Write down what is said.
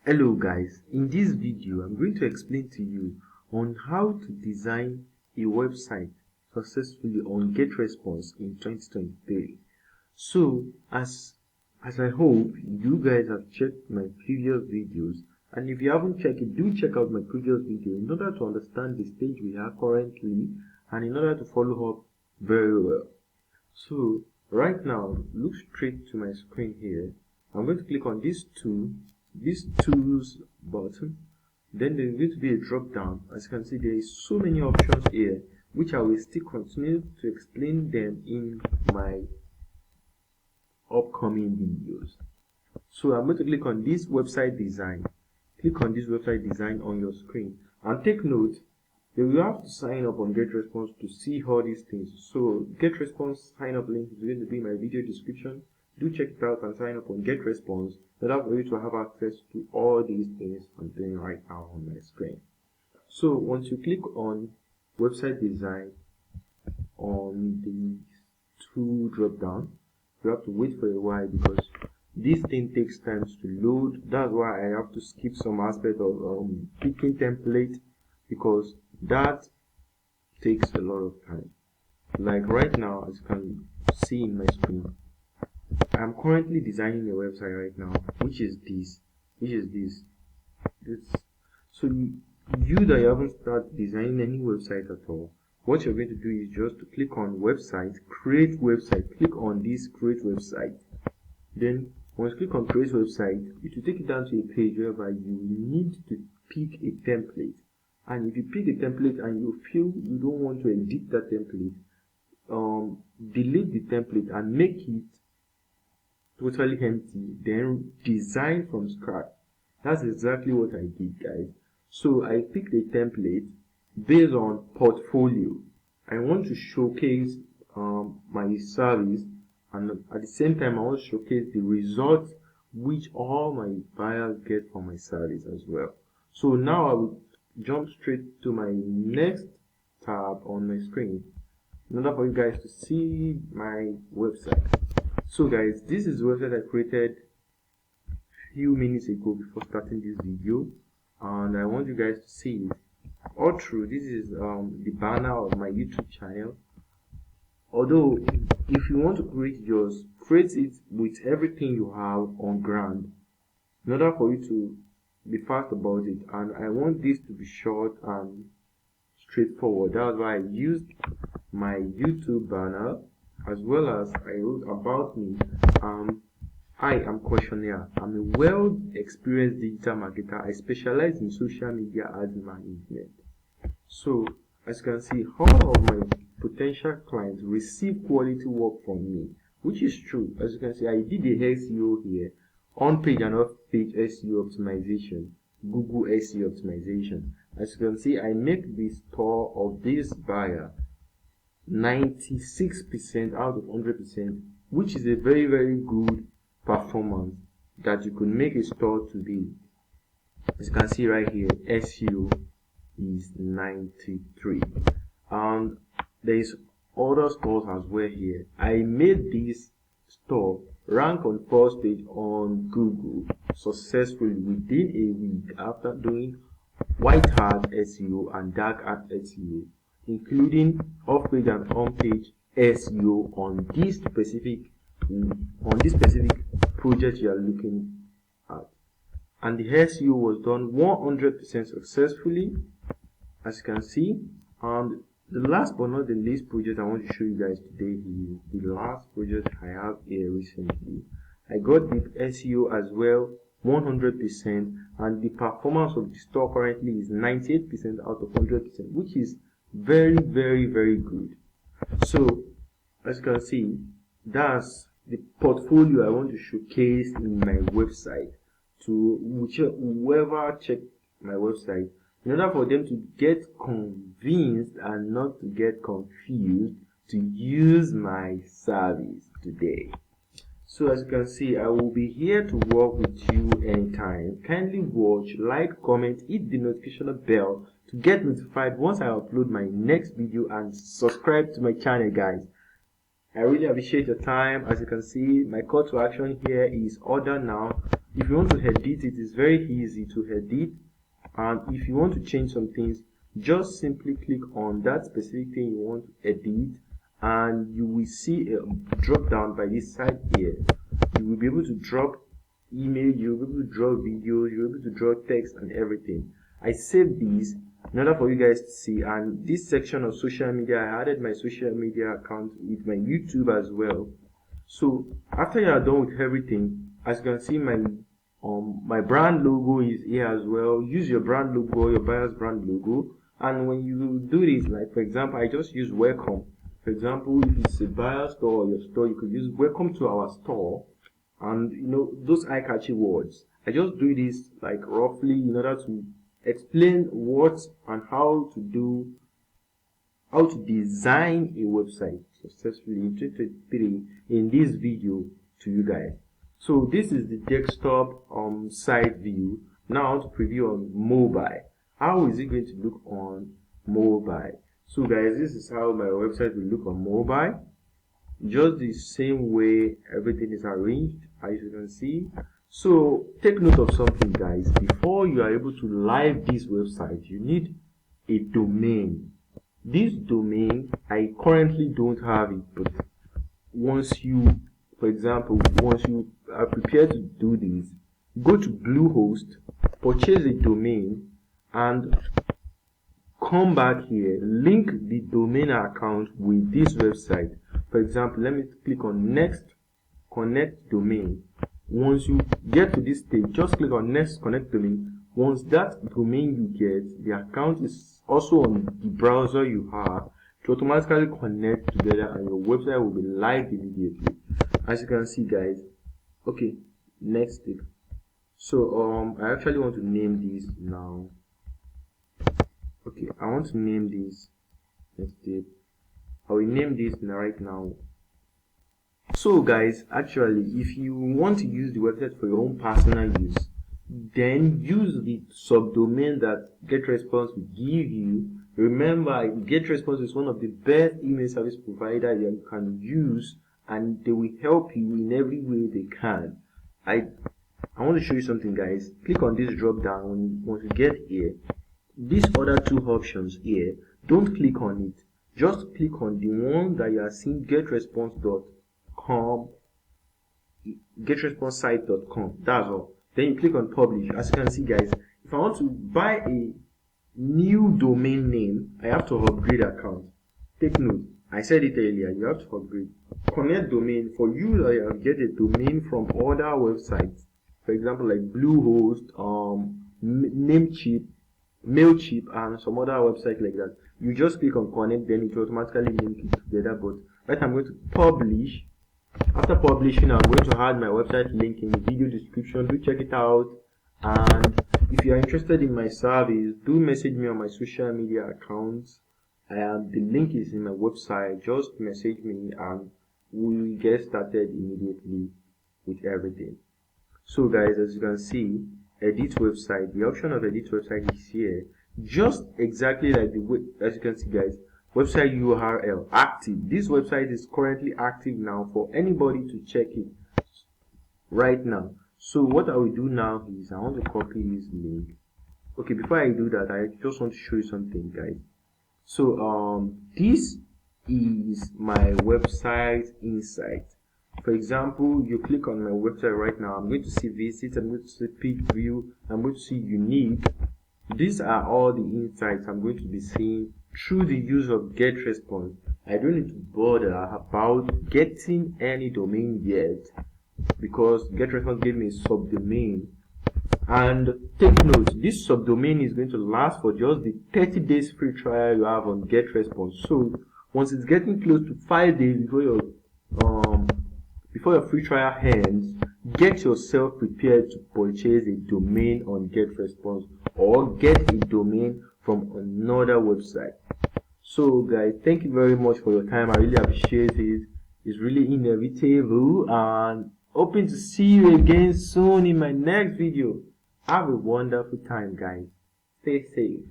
Hello guys, in this video I'm going to explain to you on how to design a website successfully on Getresponse in 2023. So as I hope you guys have checked my previous videos, and if you haven't checked it, do check out my previous video in order to understand the stage we are currently and in order to follow up very well. So right now, look straight to my screen here. I'm going to click on this tools button. Then there's going to be a drop down. As you can see, there is so many options here, which I will still continue to explain them in my upcoming videos. So I'm going to click on this website design. Click on this website design on your screen, and take note you will have to sign up on Getresponse to see all these things. So Getresponse sign up link is going to be in my video description. Do check it out and sign up on Getresponse so that for you to have access to all these things I'm doing right now on my screen. So once you click on website design on the tool drop down, you have to wait for a while because this thing takes time to load. That's why I have to skip some aspect of picking template, because that takes a lot of time. Like right now, as you can see in my screen, I'm currently designing a website right now, which is this. So you that you haven't started designing any website at all, what you're going to do is just to click on website, create website. Click on this create website. Then once you click on create website, it will take you down to a page whereby you need to pick a template. And if you pick a template and you feel you don't want to edit that template, delete the template and make it totally empty, then design from scratch. That's exactly what I did, guys. So I picked a template based on portfolio. I want to showcase my service, and at the same time I want to showcase the results which all my buyers get from my service as well. So now I will jump straight to my next tab on my screen in order for you guys to see my website. So guys, this is the website I created a few minutes ago before starting this video, and I want you guys to see it all through. This is the banner of my YouTube channel. Although if you want to create yours, create it with everything you have on ground in order for you to be fast about it. And I want this to be short and straightforward. That's why I used my YouTube banner, as well as I wrote about me. I am Questionnaire. I'm a well-experienced digital marketer. I specialize in social media ads management. So as you can see, all of my potential clients receive quality work from me, which is true. As you can see, I did a SEO here, on-page and off-page SEO optimization, Google SEO optimization. As you can see, I make the store of this buyer 96% out of 100%, which is a very, very good performance that you could make a store to be. As you can see right here, SEO is 93, and there is other stores as well here. I made this store rank on first page on Google successfully within a week after doing white hat SEO and dark hat SEO, including off-page and on-page SEO on this specific project you are looking at. And the SEO was done 100% successfully, as you can see. And the last but not the least project I want to show you guys today is the last project I have here recently. I got the SEO as well 100%, and the performance of the store currently is 98% out of 100%, which is very, very, very good. So as you can see, that's the portfolio I want to showcase in my website to whoever check my website, in order for them to get convinced and not to get confused to use my service today. So as you can see, I will be here to work with you anytime. Kindly watch, like, comment, hit the notification bell to get notified once I upload my next video, and subscribe to my channel, guys. I really appreciate your time. As you can see, my call to action here is order now. If you want to edit, it is very easy to edit. And if you want to change some things, just simply click on that specific thing you want to edit, and you will see a drop down by this side here. You will be able to drop image, you'll be able to draw videos, you'll be able to draw text and everything. I saved these in order for you guys to see. And this section of social media, I added my social media account with my YouTube as well. So after you are done with everything, as you can see, my brand logo is here as well. Use your brand logo, your buyer's brand logo. And when you do this, like for example, I just use welcome. For example, if it's a buyer store or your store, you could use welcome to our store, and you know, those eye-catchy words. I just do this like roughly in order to explain what and how to design a website successfully in 2023 in this video to you guys. So this is the desktop side view. Now I want to preview on mobile. How is it going to look on mobile? So guys, this is how my website will look on mobile. Just the same way everything is arranged, as you can see. So take note of something, guys. Before you are able to live this website, you need a domain. This domain, I currently don't have it, but once you, for example, once you are prepared to do this, go to Bluehost, purchase a domain, and come back here, link the domain account with this website. For example, let me click on next, connect domain. Once you get to this stage, just click on next, connect domain. Once that domain you get, the account is also on the browser you have, to automatically connect together and your website will be live immediately. As you can see, guys. Okay, next step. So I actually want to name this now. Okay, I want to name this. Next step. I will name this right now. So guys, actually, if you want to use the website for your own personal use, then use the subdomain that Getresponse will give you. Remember, Getresponse is one of the best email service providers you can use, and they will help you in every way they can. I want to show you something, guys. Click on this drop down once you get here. These other two options here, don't click on it. Just click on the one that you are seeing, getresponse.com, getresponsesite.com. That's all. Then you click on publish. As you can see, guys, if I want to buy a new domain name, I have to upgrade account. Take note, I said it earlier, you have to upgrade. Connect domain. For you that you get a domain from other websites, for example like Bluehost, Namecheap, Mailchimp, and some other website like that, you just click on connect, then it will automatically link it together. But right, I'm going to publish. After publishing, I'm going to add my website link in the video description. Do check it out. And if you are interested in my service, do message me on my social media accounts. The link is in my website. Just message me and we'll get started immediately with everything. So guys, as you can see, edit website. The option of edit website is here. Just exactly like the way, as you can see, guys, website URL active. This website is currently active now for anybody to check it right now. So what I will do now is I want to copy this link. Okay, before I do that, I just want to show you something, guys. So this is my website inside. For example, you click on my website right now. I'm going to see visit, I'm going to see page view, I'm going to see unique. These are all the insights I'm going to be seeing through the use of Getresponse. I don't need to bother about getting any domain yet, because Getresponse gave me a subdomain. And take note, this subdomain is going to last for just the 30 days free trial you have on Getresponse. So once it's getting close to 5 days before your free trial ends, get yourself prepared to purchase a domain on Getresponse or get a domain from another website. So guys, thank you very much for your time. I really appreciate it. It's really inevitable, and hoping to see you again soon in my next video. Have a wonderful time, guys. Stay safe.